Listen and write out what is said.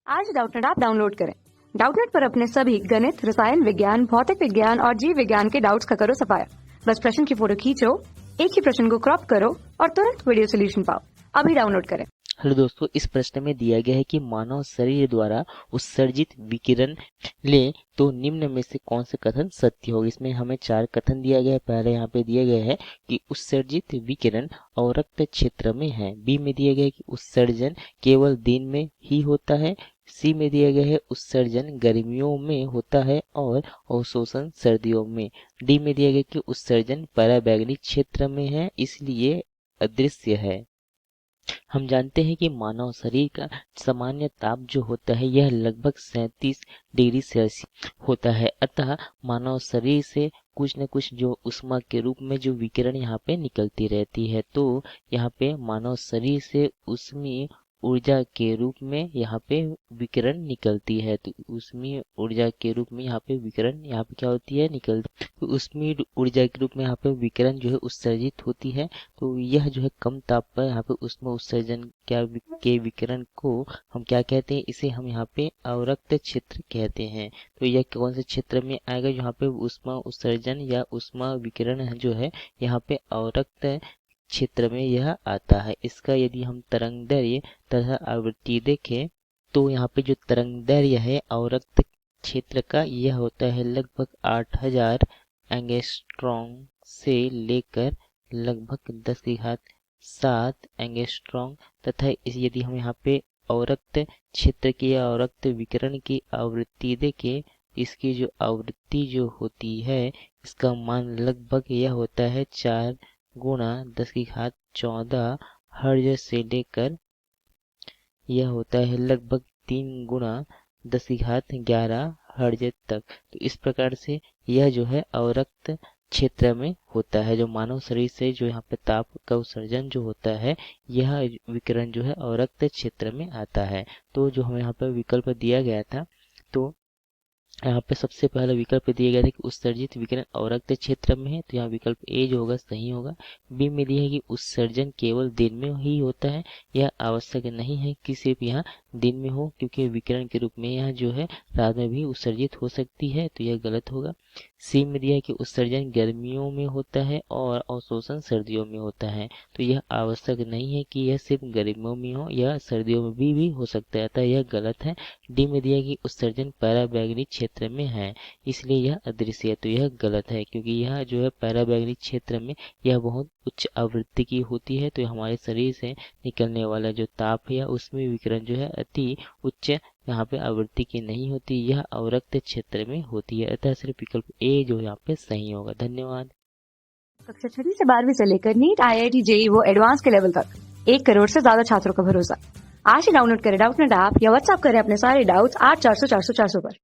आज Doubtnut app download करें। Doubtnut पर अपने सभी गणित, रसायन विज्ञान, भौतिक विज्ञान और जीव विज्ञान के डाउट्स का करो सफाया। बस प्रश्न की फोटो खींचो, एक ही प्रश्न को क्रॉप करो और तुरंत वीडियो सोल्यूशन पाओ। अभी डाउनलोड करें। हेलो दोस्तों, इस प्रश्न में दिया गया है कि मानव शरीर द्वारा उत्सर्जित विकिरण ले तो निम्न में से कौन से कथन सत्य होगा। इसमें हमें 4 कथन दिया गया है। पहले यहाँ पे दिया गया है कि उत्सर्जित विकिरण अवरक्त क्षेत्र में है। बी में दिया गया है कि उत्सर्जन केवल दिन में ही होता है। सी में दिया गया है उत्सर्जन गर्मियों में होता है और अवशोषण सर्दियों में। डी में दिया गया कि उत्सर्जन पराबैंगनी क्षेत्र में है, इसलिए अदृश्य है। हम जानते हैं कि मानव शरीर का सामान्य ताप जो होता है यह लगभग 37 डिग्री सेल्सियस होता है। अतः मानव शरीर से कुछ न कुछ जो उष्मा के रूप में जो विकिरण यहाँ पे निकलती रहती है, तो यहाँ पे मानव शरीर से ऊष्मीय ऊर्जा के रूप में यहाँ पे विकिरण निकलती है। तो ऊष्मीय ऊर्जा के रूप में यहाँ पे विकिरण यहाँ पे क्या होती है, निकलती। तो ऊष्मीय ऊर्जा के रूप में यहाँ पे विकिरण जो है उत्सर्जित होती है। तो यह जो है कम ताप पर यहाँ पे उष्मा उत्सर्जन के विकिरण को हम क्या कहते हैं, इसे हम यहाँ पे अवरक्त क्षेत्र कहते हैं। तो यह कौन से क्षेत्र में आएगा, जहाँ पे उष्मा उत्सर्जन या उष्मा विकिरण जो है यहाँ पे अवरक्त क्षेत्र में यह आता है। इसका यदि हम तरंगदैर्घ्य तथा आवृत्ति देखें तो यहाँ पे जो तरंगदैर्घ्य है अवरक्त क्षेत्र का यह होता है लगभग 8000 एंगस्ट्रॉम से लेकर लगभग 10⁷ एंगस्ट्रॉम। तथा इस यदि हम यहाँ पे अवरक्त क्षेत्र की या अवरक्त विकिरण की आवृत्ति देखें, इसकी जो आवृत्ति जो होती है इसका मान लगभग यह होता है 4 गुणा 10⁴ हर्ज से लेकर यह होता है लगभग 3 गुणा 10⁻11 हर्ज तक। तो इस प्रकार से यह जो है अवरक्त क्षेत्र में होता है। जो मानव शरीर से जो यहाँ पे ताप का उत्सर्जन जो होता है यह विकिरण जो है अवरक्त क्षेत्र में आता है। तो जो हमें यहाँ पे विकल्प दिया गया था, तो यहाँ पे सबसे पहला विकल्प दिया गया था कि उत्सर्जित विकिरण अवरक्त क्षेत्र में है, तो यहाँ विकल्प ए जो होगा सही होगा। बी में दिया है कि उत्सर्जन केवल दिन में ही होता है, यह आवश्यक नहीं है कि सिर्फ यहाँ दिन में हो, क्योंकि विकिरण के रूप में यहाँ जो है रात में भी उत्सर्जित हो सकती है, तो यह गलत होगा। सी में दिया है कि उत्सर्जन गर्मियों में होता है और अवशोषण सर्दियों में होता है, तो यह आवश्यक नहीं है कि यह सिर्फ गर्मियों में हो, यह सर्दियों में भी हो सकता है, अतः यह गलत है। डी में दिया है कि उत्सर्जन पराबैंगनी क्षेत्र में है, इसलिए यह अदृश्य है, तो यह गलत है, क्योंकि यह जो है पराबैंगनी क्षेत्र में यह बहुत उच्च आवृत्ति की होती है। तो हमारे शरीर से निकलने वाला जो ताप है या उसमें विकिरण जो है अति उच्च यहाँ पे आवृत्ति की नहीं होती, यह अवरक्त क्षेत्र में होती है। अतः सिर्फ विकल्प ए जो यहाँ पे सही होगा। धन्यवाद। कक्षा 6 से 12वीं से लेकर नीट, IIT, JEE वो एडवांस के लेवल तक 1 करोड़ से ज्यादा छात्रों का भरोसा। आज ही डाउनलोड करें डाउटनेट ऐप या व्हाट्सएप करें अपने सारे डाउट्स 8400 400 400 पर।